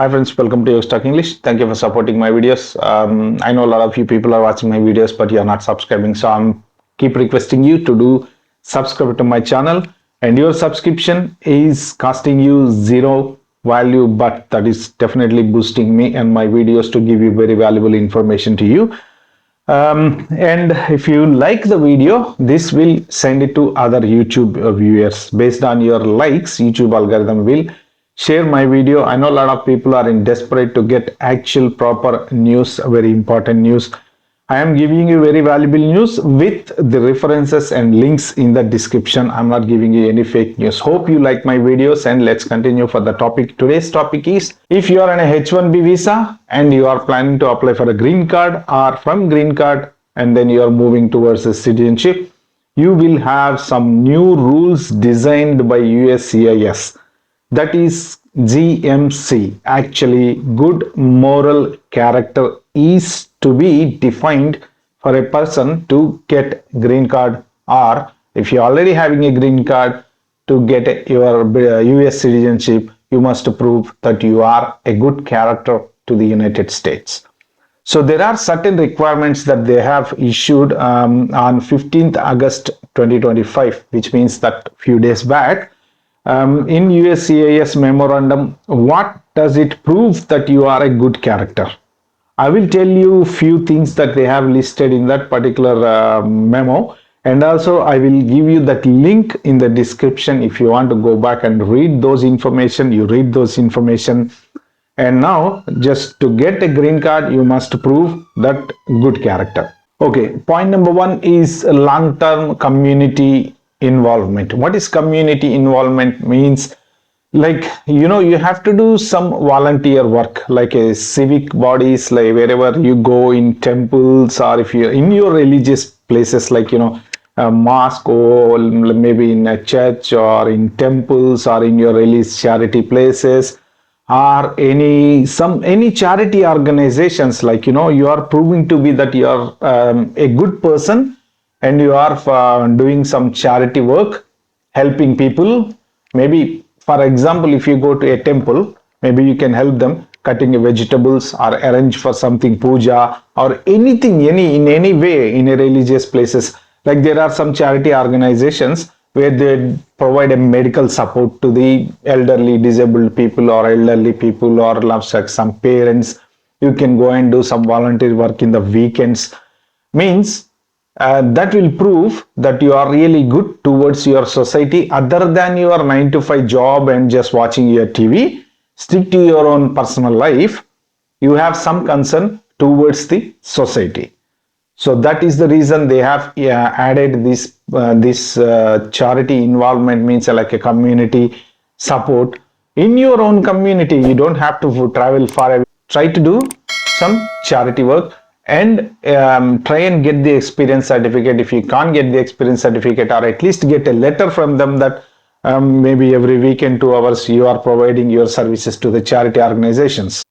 Hi friends, welcome to Your Stock English. Thank you for supporting my videos. I know a lot of you people are watching my videos, but you are not subscribing. So I'm keep requesting you to do subscribe to my channel. And your subscription is costing you zero value, but that is definitely boosting me and my videos to give you very valuable information to you. And if you like the video, this will send it to other YouTube viewers. Based on your likes, YouTube algorithm will share my video. I know a lot of people are in desperate to get actual proper news, very important news. I am giving you very valuable news with the references and links in the description. I'm not giving you any fake news. Hope you like my videos, and let's continue for the topic. Today's topic is, if you are on a H1B visa and you are planning to apply for a green card, or from green card and then you are moving towards a citizenship, you will have some new rules designed by USCIS. That is GMC. Actually, good moral character is to be defined for a person to get green card, or if you're already having a green card, to get your US citizenship, you must prove that you are a good character to the United States. So there are certain requirements that they have issued on 15th August 2025, which means that few days back. In USCIS memorandum, what does it prove that you are a good character? I will tell you few things that they have listed in that particular memo, and also I will give you that link in the description. If you want to go back and read those information, you read those information. And now, just to get a green card, you must prove that good character. Okay, point number one is long-term community involvement. What is community involvement? Means, like, you have to do some volunteer work, like a civic bodies, like wherever you go, in temples, or if you're in your religious places, like a mosque, or maybe in a church, or in temples, or in your religious charity places, or any charity organizations. Like you are proving to be that you are a good person, and you are doing some charity work, helping people. Maybe, for example, if you go to a temple, maybe you can help them cutting vegetables, or arrange for something puja, or anything, in any way, in a religious places. Like there are some charity organizations where they provide a medical support to the elderly, disabled people, or elderly people, or like some parents. You can go and do some volunteer work in the weekends. Means that will prove that you are really good towards your society, other than your 9 to 5 job and just watching your TV. Stick to your own personal life. You have some concern towards the society. So that is the reason they have added this charity involvement, means like a community support in your own community. You don't have to travel far away. Try to do some charity work, and try and get the experience certificate. If you can't get the experience certificate, or at least get a letter from them that maybe every weekend 2 hours you are providing your services to the charity organizations.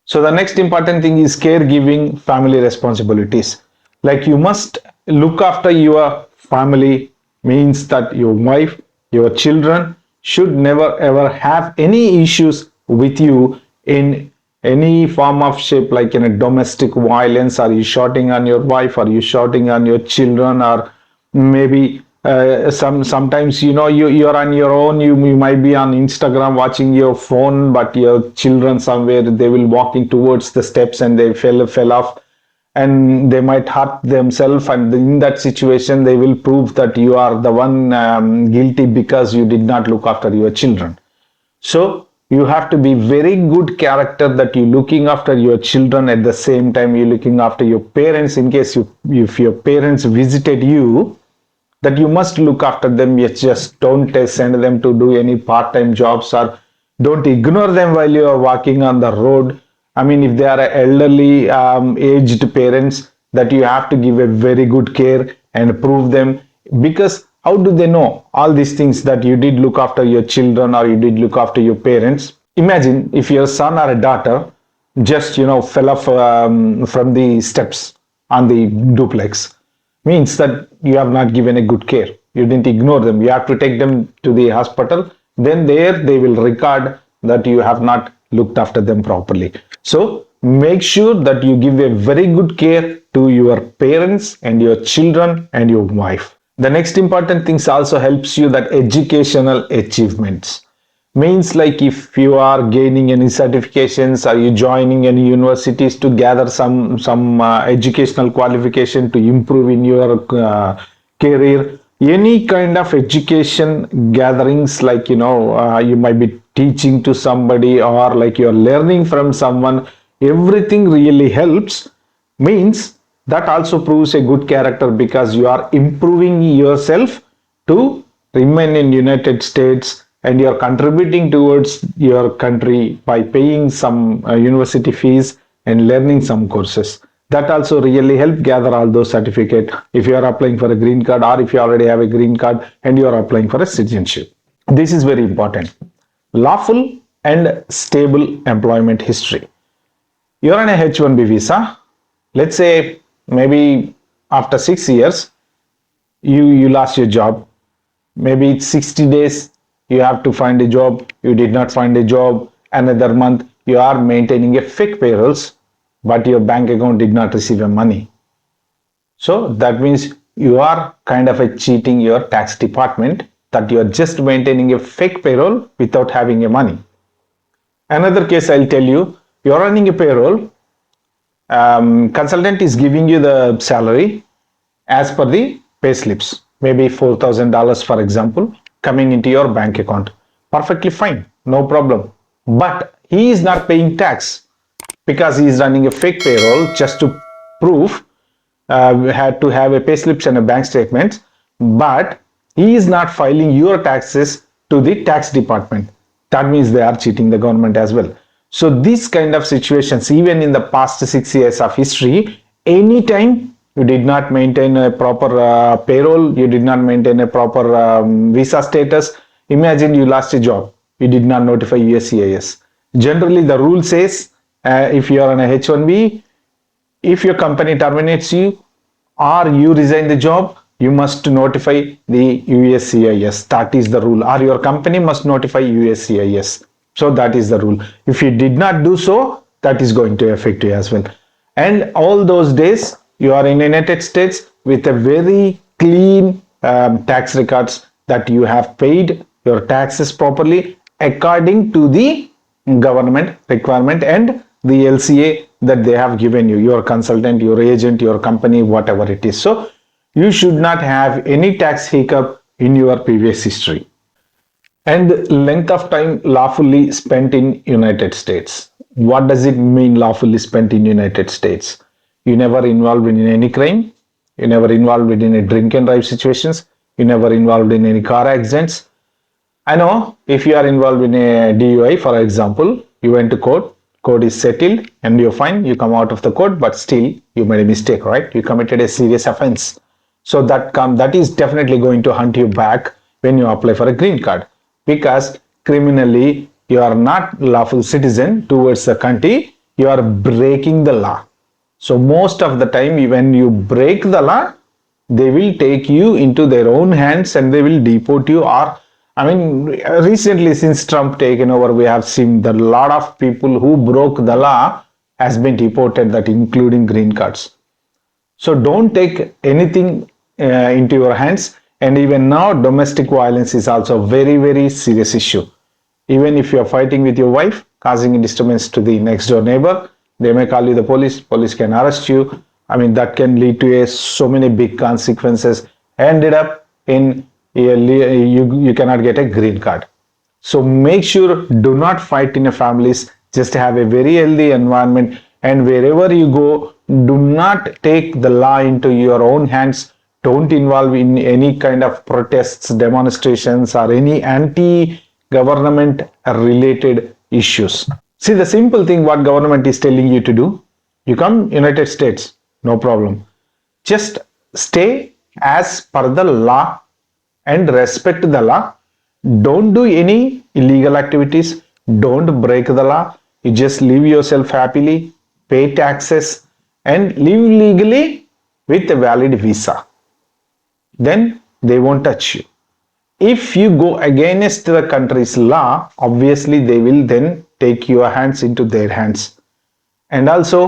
So the next important thing is caregiving, family responsibilities. Like you must look after your family, means that your wife, your children should never ever have any issues with you in any form of shape, like in a domestic violence. Are you shouting on your wife? Are you shouting on your children? Or maybe sometimes you're on your own, you might be on Instagram watching your phone, but your children somewhere, they will walking towards the steps and they fell off, and they might hurt themselves, and in that situation they will prove that you are the one guilty because you did not look after your children. So you have to be very good character, that you looking after your children, at the same time you looking after your parents. In case if your parents visited you, that you must look after them. You just don't send them to do any part-time jobs, or don't ignore them while you are walking on the road. I mean, if they are elderly, aged parents, that you have to give a very good care and prove them, because how do they know all these things, that you did look after your children, or you did look after your parents? Imagine if your son or a daughter just fell off from the steps on the duplex. Means that you have not given a good care. You didn't ignore them. You have to take them to the hospital. Then there they will record that you have not looked after them properly. So make sure that you give a very good care to your parents and your children and your wife. The next important things also helps you that educational achievements. Means like if you are gaining any certifications, are you joining any universities to gather some educational qualification to improve in your career, any kind of education gatherings, like you might be teaching to somebody or like you're learning from someone, everything really helps. Means that also proves a good character because you are improving yourself to remain in United States, and you are contributing towards your country by paying some university fees and learning some courses. That also really help gather all those certificate if you are applying for a green card, or if you already have a green card and you are applying for a citizenship. This is very important. Lawful and stable employment history. You're on a H1B visa. Let's say maybe after 6 years, you lost your job. Maybe it's 60 days, you have to find a job, you did not find a job. Another month, you are maintaining a fake payrolls, but your bank account did not receive a money. So that means you are kind of a cheating your tax department, that you are just maintaining a fake payroll without having a money. Another case I'll tell you, you're running a payroll, consultant is giving you the salary as per the pay slips, maybe $4,000 for example, coming into your bank account. Perfectly fine, no problem. But he is not paying tax because he is running a fake payroll just to prove we had to have a pay slips and a bank statement, but he is not filing your taxes to the tax department. That means they are cheating the government as well. So these kind of situations, even in the past 6 years of history, anytime you did not maintain a proper payroll, you did not maintain a proper visa status, imagine you lost a job, you did not notify USCIS. Generally the rule says if you are on a H1B, if your company terminates you or you resign the job, you must notify the USCIS. That is the rule. Or your company must notify USCIS. So that is the rule. If you did not do so, that is going to affect you as well. And all those days, you are in the United States with a very clean tax records, that you have paid your taxes properly according to the government requirement and the LCA that they have given you, your consultant, your agent, your company, whatever it is. So you should not have any tax hiccup in your previous history. And length of time lawfully spent in United States. What does it mean, lawfully spent in United States? You never involved in any crime, you never involved in any drink and drive situations, you never involved in any car accidents. I know if you are involved in a DUI, for example, you went to court, court is settled and you're fine, you come out of the court, but still you made a mistake, right? You committed a serious offense. So that is definitely going to hunt you back when you apply for a green card, because criminally you are not lawful citizen towards the country, you are breaking the law. So most of the time when you break the law, they will take you into their own hands and they will deport you. Or I mean, recently since Trump taken over, we have seen that a lot of people who broke the law has been deported, that including green cards. So don't take anything into your hands. And even now, domestic violence is also a very, very serious issue. Even if you are fighting with your wife, causing a disturbance to the next door neighbor, they may call you the police. Police can arrest you. I mean, that can lead to so many big consequences. Ended up in you cannot get a green card. So make sure do not fight in your families. Just have a very healthy environment, and wherever you go, do not take the law into your own hands. Don't involve in any kind of protests, demonstrations, or any anti-government related issues. See, the simple thing what government is telling you to do, you come United States, no problem. Just stay as per the law and respect the law. Don't do any illegal activities. Don't break the law. You just live yourself happily, pay taxes, and live legally with a valid visa. Then they won't touch you. If you go against the country's law, obviously they will then take your hands into their hands. And also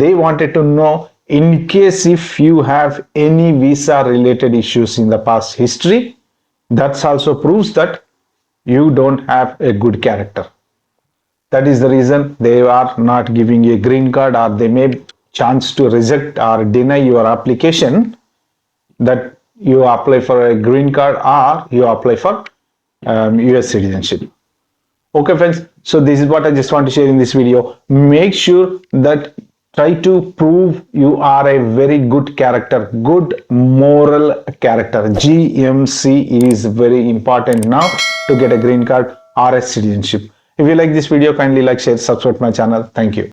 they wanted to know, in case if you have any visa related issues in the past history, that also proves that you don't have a good character. That is the reason they are not giving you a green card, or they may chance to reject or deny your application, that you apply for a green card or you apply for US citizenship. Okay friends, so this is what I just want to share in this video. Make sure that try to prove you are a very good character, good moral character. GMC is very important now to get a green card or a citizenship. If you like this video, kindly like, share, subscribe to my channel. Thank you.